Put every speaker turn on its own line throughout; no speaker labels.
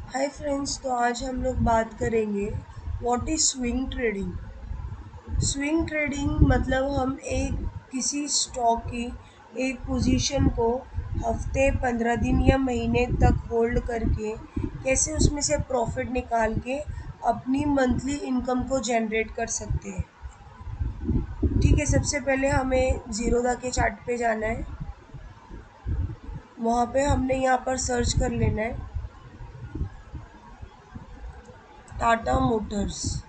Hi friends, तो आज हम लोग बात करेंगे what is swing trading. Swing trading मतलब हम एक किसी स्टॉक की एक पोजीशन को हफ्ते 15 दिन या महीने तक होल्ड करके कैसे उसमें से प्रॉफिट निकाल के अपनी मंथली इनकम को जनरेट कर सकते हैं। ठीक है, सबसे पहले हमें जीरोधा के चार्ट पे जाना है। वहाँ पे हमने यहाँ पर सर्च कर लेना है टाटा मोटर्स।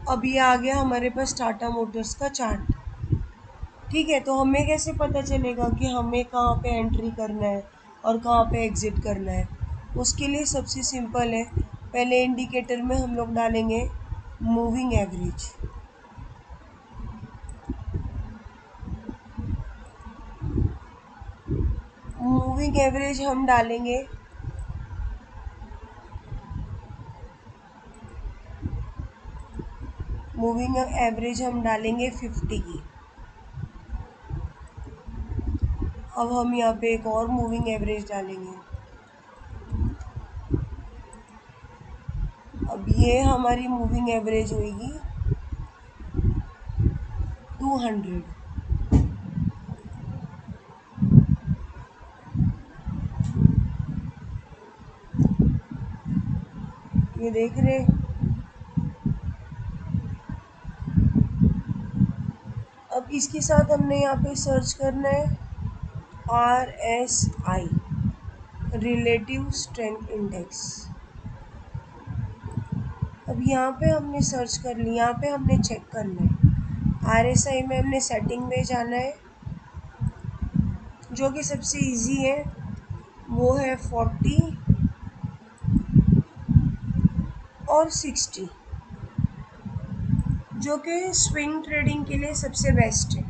अब ये आ गया हमारे पास टाटा मोटर्स का चार्ट। ठीक है, तो हमें कैसे पता चलेगा कि हमें कहाँ पे एंट्री करना है और कहाँ पे एग्ज़िट करना है। उसके लिए सबसे सिंपल है, पहले इंडिकेटर में हम लोग डालेंगे मूविंग एवरेज। मूविंग एवरेज हम डालेंगे मूविंग एवरेज हम डालेंगे 50 की। अब हम यहाँ पे एक और मूविंग एवरेज डालेंगे। अब ये हमारी मूविंग एवरेज होगी 200। ये देख रहे, अब इसके साथ हमने यहाँ पे सर्च करना है RSI, रिलेटिव स्ट्रेंथ इंडेक्स। अब यहाँ पे हमने सर्च कर लिया, यहाँ पे हमने चेक करना है RSI में हमने सेटिंग में जाना है, जो कि सबसे इजी है, वो है 40 और 60, जो कि स्विंग ट्रेडिंग के लिए सबसे बेस्ट है।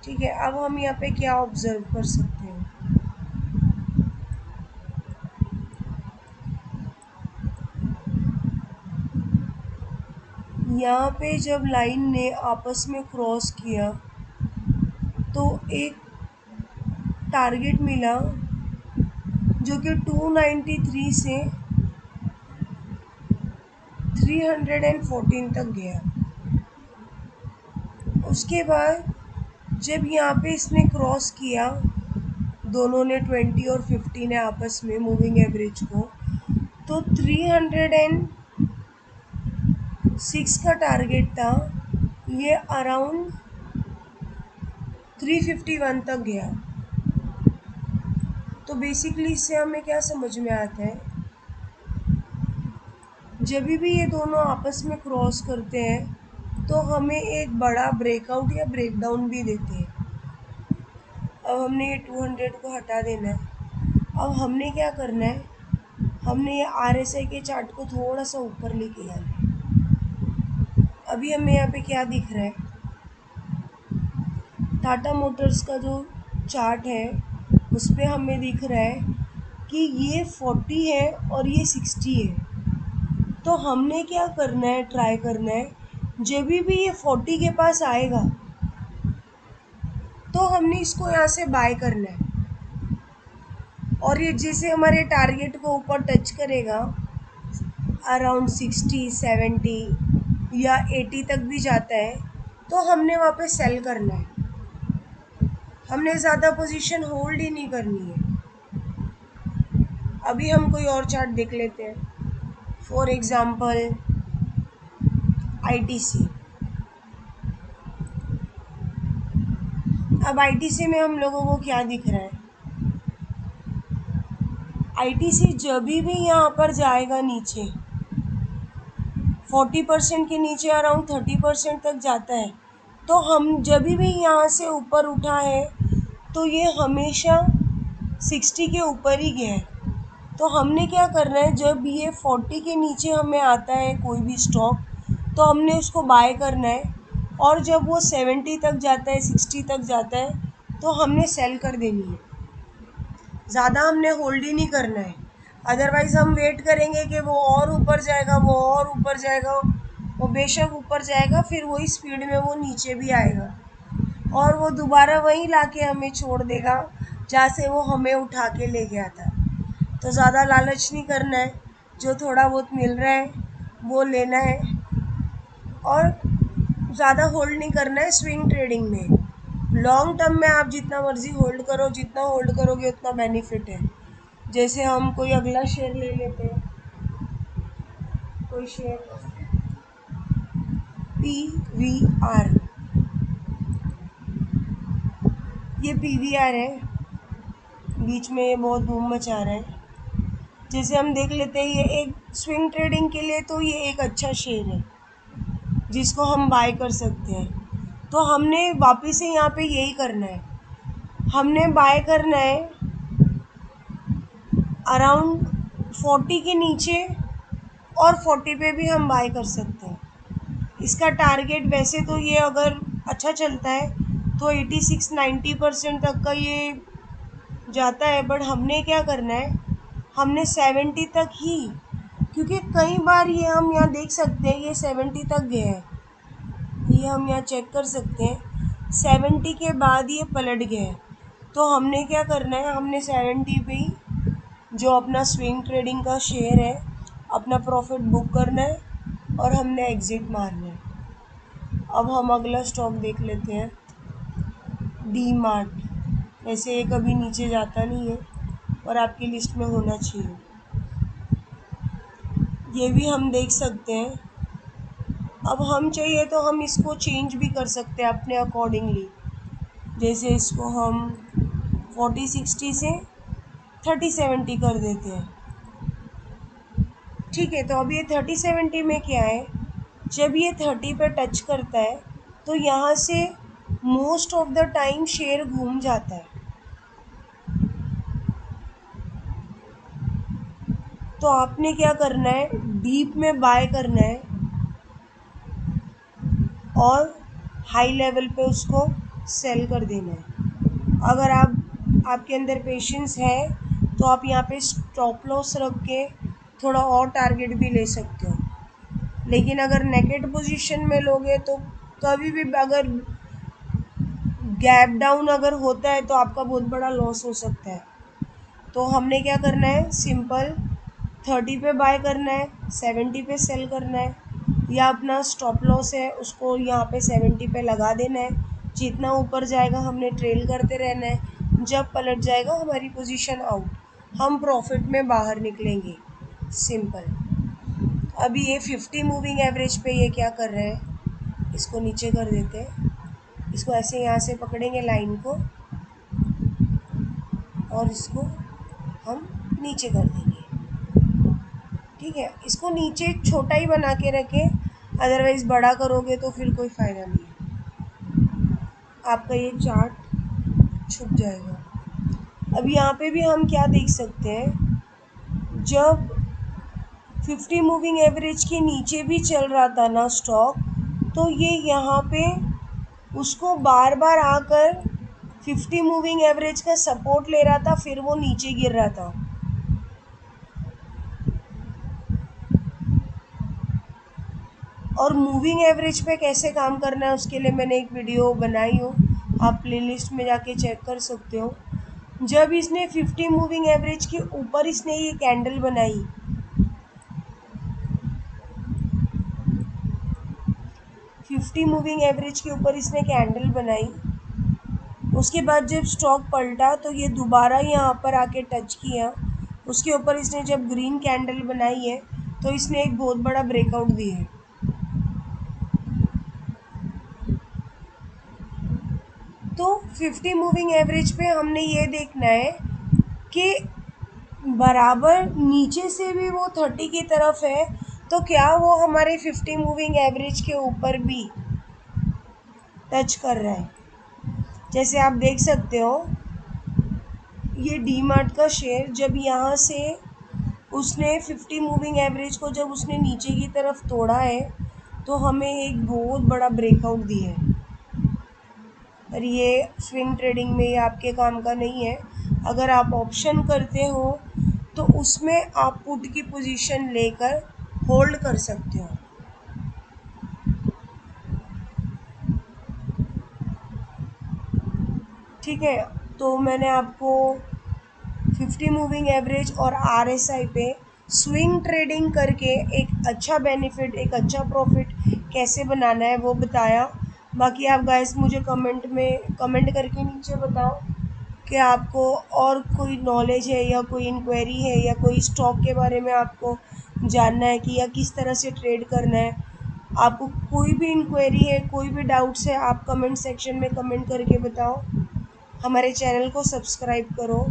ठीक है, अब हम यहाँ पे क्या ऑब्जर्व कर सकते हैं, यहाँ पे जब लाइन ने आपस में क्रॉस किया तो एक टारगेट मिला जो कि 293 से 314 तक गया। उसके बाद जब यहाँ पे इसने क्रॉस किया, दोनों ने 20 और 50 ने आपस में मूविंग एवरेज को, तो 306 का टारगेट था, ये अराउंड 351 तक गया। तो बेसिकली इससे हमें क्या समझ में आता है, जब भी ये दोनों आपस में क्रॉस करते हैं तो हमें एक बड़ा ब्रेकआउट या ब्रेकडाउन भी देते हैं। अब हमने ये 200 को हटा देना है। अब हमने क्या करना है, हमने ये RSI के चार्ट को थोड़ा सा ऊपर लेके आना है। अभी हमें यहाँ पे क्या दिख रहा है, टाटा मोटर्स का जो चार्ट है उस पर हमें दिख रहा है कि ये 40 है और ये 60 है। तो हमने क्या करना है, ट्राई करना है, जब भी ये 40 के पास आएगा तो हमने इसको यहाँ से बाय करना है, और ये जैसे हमारे टारगेट को ऊपर टच करेगा अराउंड 60, 70 या 80 तक भी जाता है तो हमने वहाँ पे सेल करना है। हमने ज़्यादा पोजीशन होल्ड ही नहीं करनी है। अभी हम कोई और चार्ट देख लेते हैं, फॉर एग्ज़ाम्पल ITC। अब ITC में हम लोगों को क्या दिख रहा है, ITC जब भी यहाँ पर जाएगा नीचे 40% के नीचे अराउंड 30% तक जाता है, तो हम जब भी यहाँ से ऊपर उठा है तो ये हमेशा 60 के ऊपर ही गया है। तो हमने क्या करना है, जब ये 40 के नीचे हमें आता है कोई भी स्टॉक तो हमने उसको बाय करना है, और जब वो 70 तक जाता है, 60 तक जाता है तो हमने सेल कर देनी है। ज़्यादा हमने होल्ड ही नहीं करना है, अदरवाइज़ हम वेट करेंगे कि वो और ऊपर जाएगा, वो और ऊपर जाएगा, वो बेशक ऊपर जाएगा, फिर वही स्पीड में वो नीचे भी आएगा और वो दोबारा वहीं लाके हमें छोड़ देगा जहाँ से वो हमें उठा के ले गया था। तो ज़्यादा लालच नहीं करना है, जो थोड़ा बहुत मिल रहा है वो लेना है और ज़्यादा होल्ड नहीं करना है स्विंग ट्रेडिंग में। लॉन्ग टर्म में आप जितना मर्जी होल्ड करो, जितना होल्ड करोगे उतना बेनिफिट है। जैसे हम कोई अगला शेयर ले लेते हैं, कोई शेयर PVR, ये PVR है, बीच में ये बहुत धूम मचा रहा है। जैसे हम देख लेते हैं, ये एक स्विंग ट्रेडिंग के लिए तो ये एक अच्छा शेयर है जिसको हम बाय कर सकते हैं। तो हमने वापस से यहाँ पे यही करना है, हमने बाय करना है अराउंड 40 के नीचे, और 40 पे भी हम बाय कर सकते हैं। इसका टारगेट वैसे तो ये अगर अच्छा चलता है तो 86-90% तक का ये जाता है, बट हमने क्या करना है, हमने 70 तक ही, क्योंकि कई बार ये हम यहाँ देख सकते हैं ये 70 तक गया है, ये हम यहाँ चेक कर सकते हैं 70 के बाद ये पलट गया है। तो हमने क्या करना है, हमने 70 पे ही जो अपना स्विंग ट्रेडिंग का शेयर है अपना प्रॉफिट बुक करना है और हमने एग्ज़िट मारना है। अब हम अगला स्टॉक देख लेते हैं, डी मार्ट। वैसे ये कभी नीचे जाता नहीं है और आपकी लिस्ट में होना चाहिए। ये भी हम देख सकते हैं। अब हम चाहिए तो हम इसको चेंज भी कर सकते हैं अपने अकॉर्डिंगली। जैसे इसको हम 40-60 से 30-70 कर देते हैं। ठीक है, तो अब ये 30-70 में क्या है, जब ये 30 पे टच करता है तो यहाँ से most of the time share घूम जाता है। तो आपने क्या करना है, डीप में बाय करना है और हाई लेवल पे उसको सेल कर देना है। अगर आपके अंदर पेशेंस है तो आप यहाँ पे स्टॉप लॉस रख के थोड़ा और टारगेट भी ले सकते हो। लेकिन अगर नेकेड पोजीशन में लोगे तो कभी भी अगर गैप डाउन अगर होता है तो आपका बहुत बड़ा लॉस हो सकता है। तो हमने क्या करना है, सिंपल 30 पे बाय करना है, 70 पे सेल करना है, या अपना स्टॉप लॉस है उसको यहाँ पे 70 पे लगा देना है। जितना ऊपर जाएगा हमने ट्रेल करते रहना है, जब पलट जाएगा हमारी पोजीशन आउट, हम प्रॉफिट में बाहर निकलेंगे। सिंपल। अभी ये 50 मूविंग एवरेज पे ये क्या कर रहे हैं, इसको नीचे कर देते हैं, इसको ऐसे यहाँ से पकड़ेंगे लाइन को और इसको हम नीचे कर देंगे। ठीक है, इसको नीचे छोटा ही बना के रखें, अदरवाइज़ बड़ा करोगे तो फिर कोई फ़ायदा नहीं है, आपका ये चार्ट छुप जाएगा। अब यहाँ पे भी हम क्या देख सकते हैं, जब 50 मूविंग एवरेज के नीचे भी चल रहा था ना स्टॉक, तो ये यहाँ पे उसको बार बार आकर 50 मूविंग एवरेज का सपोर्ट ले रहा था, फिर वो नीचे गिर रहा था। और मूविंग एवरेज पे कैसे काम करना है उसके लिए मैंने एक वीडियो बनाई हो, आप प्लेलिस्ट में जाके चेक कर सकते हो। जब इसने 50 मूविंग एवरेज के ऊपर इसने ये कैंडल बनाई, 50 मूविंग एवरेज के ऊपर इसने कैंडल बनाई, उसके बाद जब स्टॉक पलटा तो ये दोबारा यहाँ पर आके टच किया, उसके ऊपर इसने जब ग्रीन कैंडल बनाई है तो इसने एक बहुत बड़ा ब्रेकआउट दिया है। तो 50 मूविंग एवरेज पे हमने ये देखना है कि बराबर नीचे से भी वो 30 की तरफ है, तो क्या वो हमारे 50 मूविंग एवरेज के ऊपर भी टच कर रहा है। जैसे आप देख सकते हो ये डी मार्ट का शेयर जब यहाँ से उसने 50 मूविंग एवरेज को जब उसने नीचे की तरफ तोड़ा है तो हमें एक बहुत बड़ा ब्रेकआउट दिया है। और ये स्विंग ट्रेडिंग में ये आपके काम का नहीं है। अगर आप ऑप्शन करते हो तो उसमें आप पुट की पोजीशन लेकर होल्ड कर सकते हो। ठीक है। तो मैंने आपको 50 मूविंग एवरेज और RSI पे स्विंग ट्रेडिंग करके एक अच्छा बेनिफिट, एक अच्छा प्रॉफिट कैसे बनाना है वो बताया। बाकी आप गाइस मुझे कमेंट करके नीचे बताओ कि आपको और कोई नॉलेज है या कोई इंक्वायरी है या कोई स्टॉक के बारे में आपको जानना है कि या किस तरह से ट्रेड करना है। आपको कोई भी इंक्वायरी है, कोई भी डाउट्स है, आप कमेंट सेक्शन में कमेंट करके बताओ। हमारे चैनल को सब्सक्राइब करो।